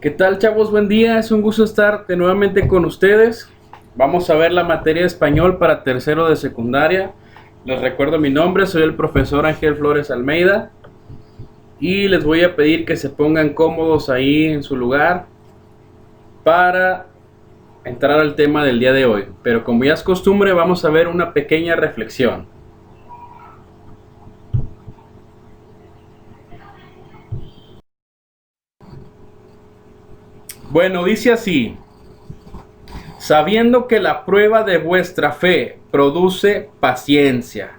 ¿Qué tal, chavos? Buen día, es un gusto estar de nuevamente con ustedes. Vamos a ver la materia de español para tercero de secundaria. Les recuerdo mi nombre, soy el profesor Ángel Flores Almeida y les voy a pedir que se pongan cómodos ahí en su lugar para entrar al tema del día de hoy. Pero como ya es costumbre, vamos a ver una pequeña reflexión. Bueno, dice así: sabiendo que la prueba de vuestra fe produce paciencia.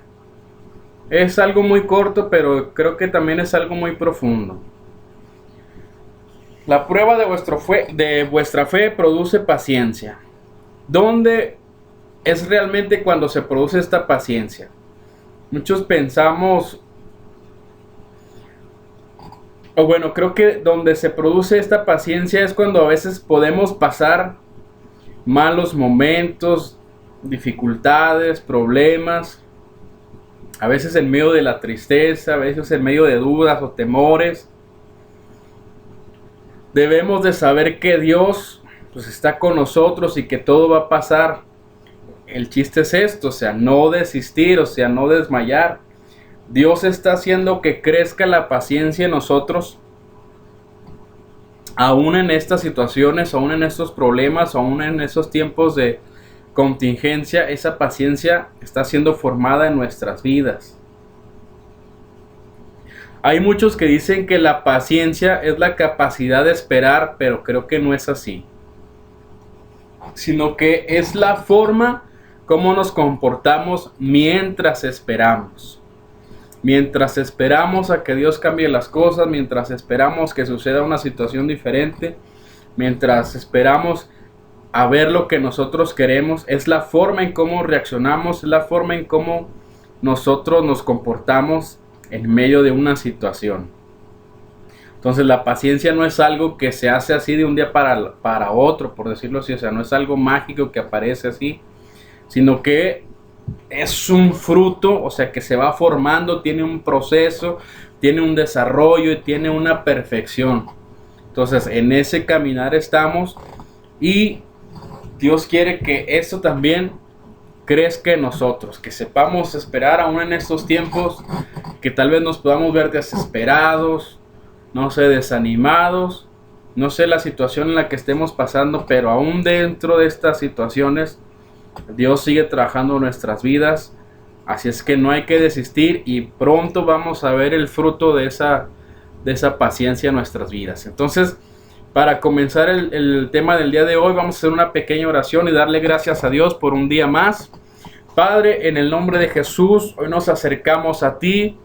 Es algo muy corto, pero creo que también es algo muy profundo. La prueba de vuestra fe produce paciencia. ¿Dónde es realmente cuando se produce esta paciencia? Muchos pensamos, o bueno, creo que donde se produce esta paciencia es cuando a veces podemos pasar malos momentos, dificultades, problemas, a veces en medio de la tristeza, a veces en medio de dudas o temores. Debemos de saber que Dios pues está con nosotros y que todo va a pasar. El chiste es esto, o sea, no desistir, o sea, no desmayar. Dios está haciendo que crezca la paciencia en nosotros, aún en estas situaciones, aún en estos problemas, aún en esos tiempos de contingencia. Esa paciencia está siendo formada en nuestras vidas. Hay muchos que dicen que la paciencia es la capacidad de esperar, pero creo que no es así, sino que es la forma como nos comportamos mientras esperamos. Mientras esperamos a que Dios cambie las cosas, mientras esperamos que suceda una situación diferente, mientras esperamos a ver lo que nosotros queremos, es la forma en cómo reaccionamos, es la forma en cómo nosotros nos comportamos en medio de una situación. Entonces la paciencia no es algo que se hace así de un día para otro, por decirlo así. O sea, no es algo mágico que aparece así, sino que es un fruto, o sea, que se va formando, tiene un proceso, tiene un desarrollo y tiene una perfección. Entonces en ese caminar estamos y Dios quiere que eso también crezca en nosotros, que sepamos esperar aún en estos tiempos, que tal vez nos podamos ver desesperados, no sé, desanimados, no sé la situación en la que estemos pasando, pero aún dentro de estas situaciones Dios sigue trabajando en nuestras vidas. Así es que no hay que desistir y pronto vamos a ver el fruto de esa paciencia en nuestras vidas. Entonces, para comenzar el tema del día de hoy, vamos a hacer una pequeña oración y darle gracias a Dios por un día más. Padre, en el nombre de Jesús, hoy nos acercamos a ti.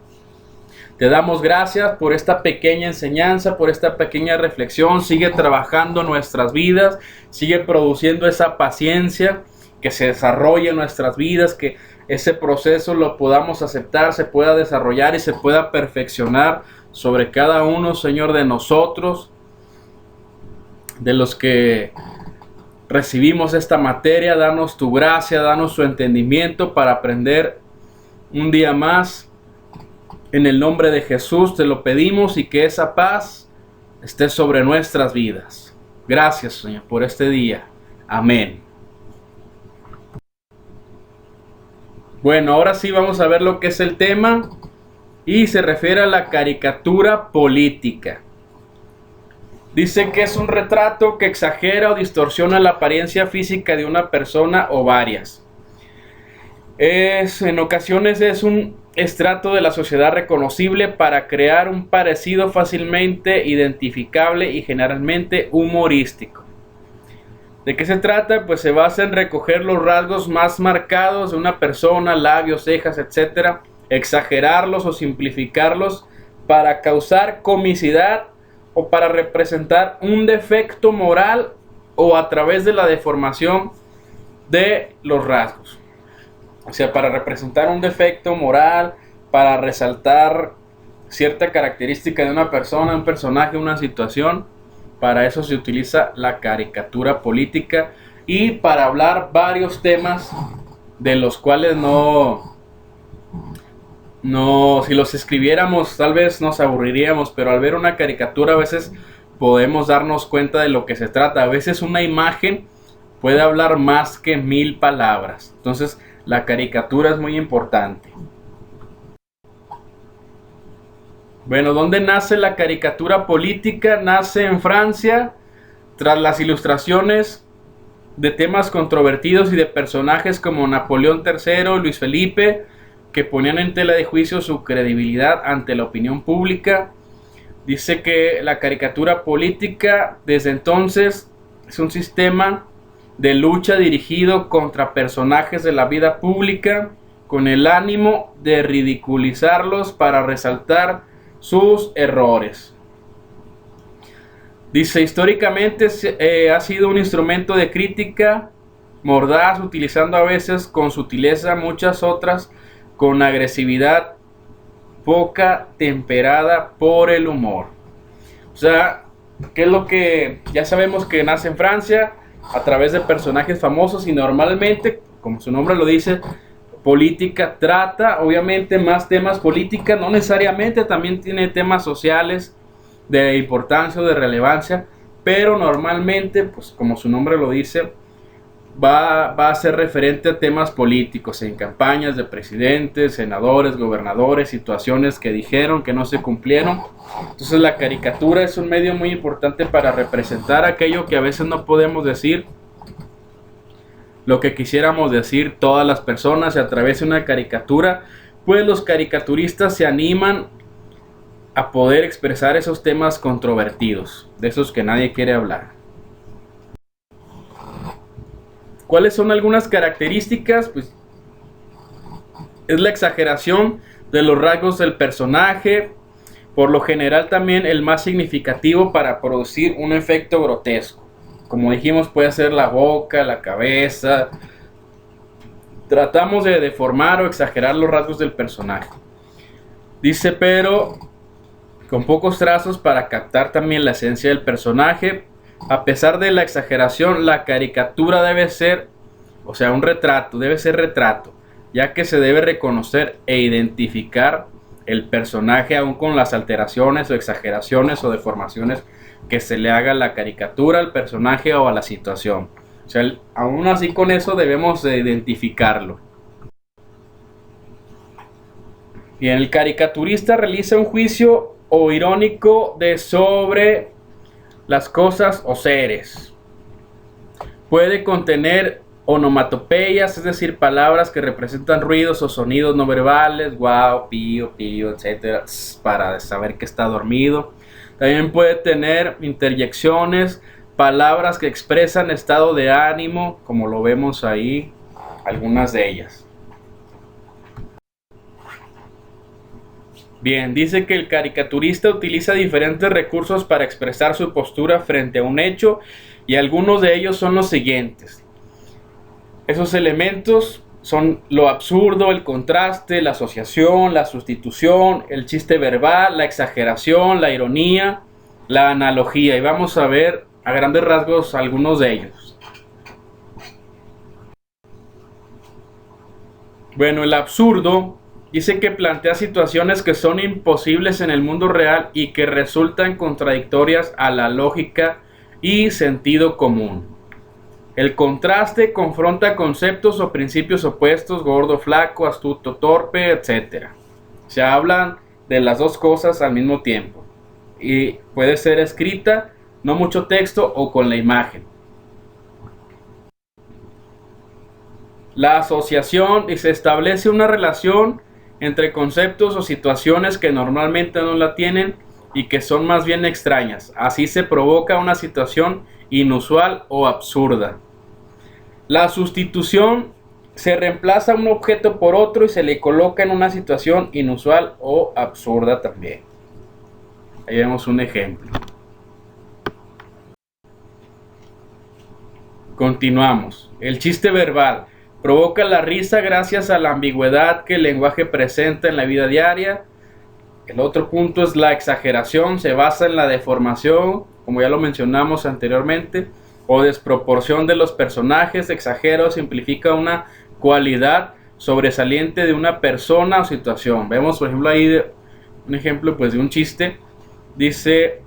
Te damos gracias por esta pequeña enseñanza, por esta pequeña reflexión. Sigue trabajando nuestras vidas, sigue produciendo esa paciencia que se desarrolle en nuestras vidas, que ese proceso lo podamos aceptar, se pueda desarrollar y se pueda perfeccionar sobre cada uno, Señor, de nosotros, de los que recibimos esta materia. Danos tu gracia, danos tu entendimiento para aprender un día más. En el nombre de Jesús te lo pedimos y que esa paz esté sobre nuestras vidas. Gracias, Señor, por este día. Amén. Bueno, ahora sí vamos a ver lo que es el tema y se refiere a la caricatura política. Dice que es un retrato que exagera o distorsiona la apariencia física de una persona o varias. En ocasiones es un estrato de la sociedad reconocible para crear un parecido fácilmente identificable y generalmente humorístico. ¿De qué se trata? Pues se basa en recoger los rasgos más marcados de una persona, labios, cejas, etc., exagerarlos o simplificarlos para causar comicidad o para representar un defecto moral o a través de la deformación de los rasgos. O sea, para representar un defecto moral, para resaltar cierta característica de una persona, un personaje, una situación. Para eso se utiliza la caricatura política y para hablar varios temas de los cuales si los escribiéramos tal vez nos aburriríamos, pero al ver una caricatura a veces podemos darnos cuenta de lo que se trata. A veces una imagen puede hablar más que 1000 palabras. Entonces, la caricatura es muy importante. Bueno, ¿dónde nace la caricatura política? Nace en Francia, tras las ilustraciones de temas controvertidos y de personajes como Napoleón III, Luis Felipe, que ponían en tela de juicio su credibilidad ante la opinión pública. Dice que la caricatura política desde entonces es un sistema de lucha dirigido contra personajes de la vida pública con el ánimo de ridiculizarlos para resaltar sus errores. Dice, históricamente ha sido un instrumento de crítica mordaz, utilizando a veces con sutileza, muchas otras con agresividad poca temperada por el humor. O sea, ¿qué es lo que ya sabemos que nace en Francia? A través de personajes famosos, y normalmente, como su nombre lo dice, política trata obviamente más temas política, no necesariamente, también tiene temas sociales de importancia o de relevancia, pero normalmente, pues como su nombre lo dice, va a ser referente a temas políticos en campañas de presidentes, senadores, gobernadores, situaciones que dijeron que no se cumplieron. Entonces la caricatura es un medio muy importante para representar aquello que a veces no podemos decir, lo que quisiéramos decir todas las personas, y a través de una caricatura, pues los caricaturistas se animan a poder expresar esos temas controvertidos, de esos que nadie quiere hablar. ¿Cuáles son algunas características? Pues es la exageración de los rasgos del personaje, por lo general también el más significativo para producir un efecto grotesco. Como dijimos, puede ser la boca, la cabeza. Tratamos de deformar o exagerar los rasgos del personaje. Dice, pero con pocos trazos para captar también la esencia del personaje. A pesar de la exageración, la caricatura debe ser, o sea, un retrato, debe ser retrato, ya que se debe reconocer e identificar el personaje aún con las alteraciones o exageraciones o deformaciones que se le haga a la caricatura, al personaje o a la situación. O sea, aún así con eso debemos de identificarlo. Bien, el caricaturista realiza un juicio o irónico de sobre las cosas o seres. Puede contener onomatopeyas, es decir, palabras que representan ruidos o sonidos no verbales, guau, pío, pío, etcétera, para saber que está dormido. También puede tener interjecciones, palabras que expresan estado de ánimo, como lo vemos ahí, algunas de ellas. Bien, dice que el caricaturista utiliza diferentes recursos para expresar su postura frente a un hecho, y algunos de ellos son los siguientes. Esos elementos son lo absurdo, el contraste, la asociación, la sustitución, el chiste verbal, la exageración, la ironía, la analogía. Y vamos a ver a grandes rasgos algunos de ellos. Bueno, el absurdo dice que plantea situaciones que son imposibles en el mundo real y que resultan contradictorias a la lógica y sentido común. El contraste confronta conceptos o principios opuestos, gordo, flaco, astuto, torpe, etc. Se hablan de las dos cosas al mismo tiempo. Y puede ser escrita, no mucho texto, o con la imagen. La asociación, y se establece una relación entre conceptos o situaciones que normalmente no la tienen y que son más bien extrañas. Así se provoca una situación inusual o absurda. La sustitución, se reemplaza un objeto por otro y se le coloca en una situación inusual o absurda también. Ahí vemos un ejemplo. Continuamos. El chiste verbal provoca la risa gracias a la ambigüedad que el lenguaje presenta en la vida diaria. El otro punto es la exageración, se basa en la deformación, como ya lo mencionamos anteriormente, o desproporción de los personajes. Exagero simplifica una cualidad sobresaliente de una persona o situación. Vemos por ejemplo ahí un ejemplo pues de un chiste. Dice,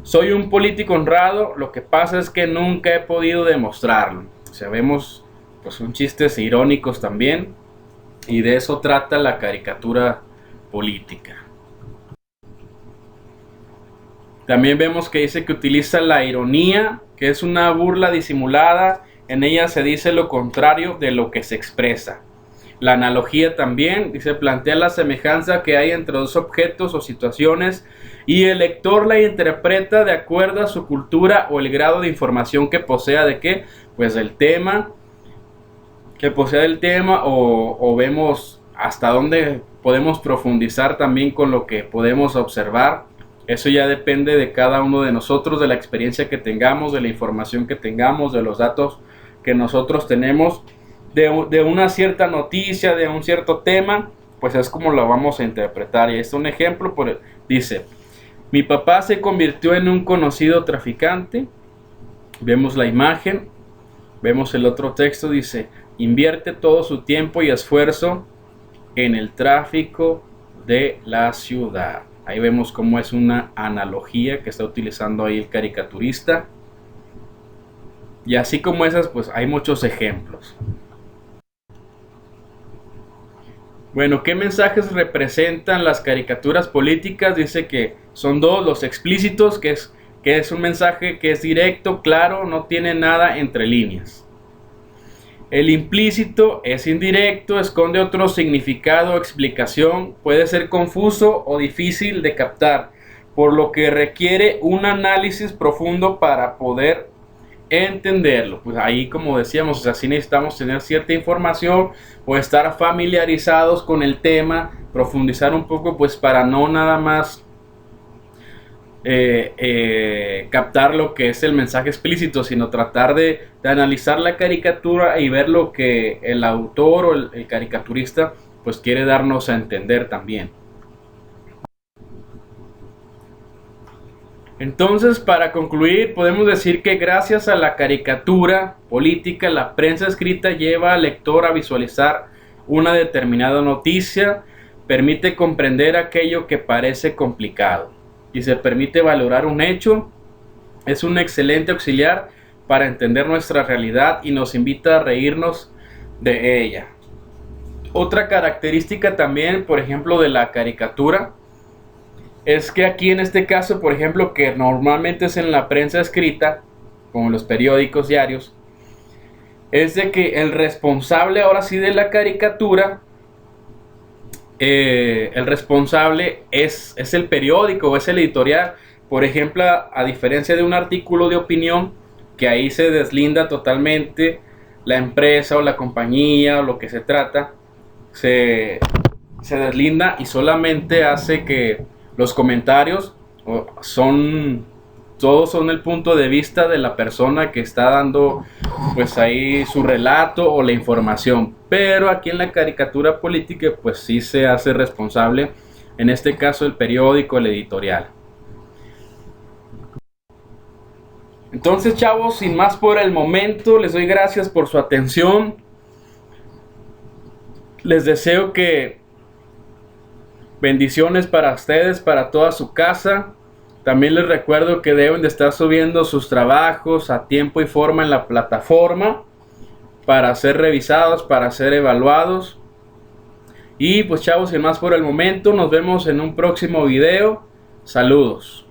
Soy un político honrado, lo que pasa es que nunca he podido demostrarlo. O sea, vemos pues son chistes irónicos también, y de eso trata la caricatura política. También vemos que dice que utiliza la ironía, que es una burla disimulada. En ella se dice lo contrario de lo que se expresa. La analogía también, dice, plantea la semejanza que hay entre dos objetos o situaciones y el lector la interpreta de acuerdo a su cultura o el grado de información que posea de qué, pues del tema, que posea del tema, o vemos hasta dónde podemos profundizar también con lo que podemos observar. Eso ya depende de cada uno de nosotros, de la experiencia que tengamos, de la información que tengamos, de los datos que nosotros tenemos, de una cierta noticia, de un cierto tema, pues es como lo vamos a interpretar. Y este es un ejemplo, dice, mi papá se convirtió en un conocido traficante. Vemos la imagen, vemos el otro texto, dice, invierte todo su tiempo y esfuerzo en el tráfico de la ciudad. Ahí vemos cómo es una analogía que está utilizando ahí el caricaturista. Y así como esas, pues hay muchos ejemplos. Bueno, ¿qué mensajes representan las caricaturas políticas? Dice que son dos: los explícitos, que es un mensaje que es directo, claro, no tiene nada entre líneas. El implícito es indirecto, esconde otro significado o explicación, puede ser confuso o difícil de captar, por lo que requiere un análisis profundo para poder entenderlo. Pues ahí, como decíamos, o sea, sí necesitamos tener cierta información o estar familiarizados con el tema, profundizar un poco, pues para no nada más captar lo que es el mensaje explícito, sino tratar de analizar la caricatura y ver lo que el autor o el caricaturista pues quiere darnos a entender también. Entonces, para concluir, podemos decir que gracias a la caricatura política, la prensa escrita lleva al lector a visualizar una determinada noticia, permite comprender aquello que parece complicado y se permite valorar un hecho. Es un excelente auxiliar para entender nuestra realidad y nos invita a reírnos de ella. Otra característica también, por ejemplo, de la caricatura, es que aquí en este caso, por ejemplo, que normalmente es en la prensa escrita, como en los periódicos diarios, es de que el responsable ahora sí de la caricatura, el responsable es el periódico o es el editorial. Por ejemplo, a diferencia de un artículo de opinión, que ahí se deslinda totalmente la empresa o la compañía o lo que se trata, se deslinda y solamente hace que los comentarios todos son el punto de vista de la persona que está dando pues ahí su relato o la información. Pero aquí en la caricatura política pues sí se hace responsable, en este caso el periódico, el editorial. Entonces, chavos, sin más por el momento, les doy gracias por su atención. Les deseo que bendiciones para ustedes, para toda su casa. También les recuerdo que deben de estar subiendo sus trabajos a tiempo y forma en la plataforma para ser revisados, para ser evaluados. Y pues, chavos, sin más por el momento, nos vemos en un próximo video. Saludos.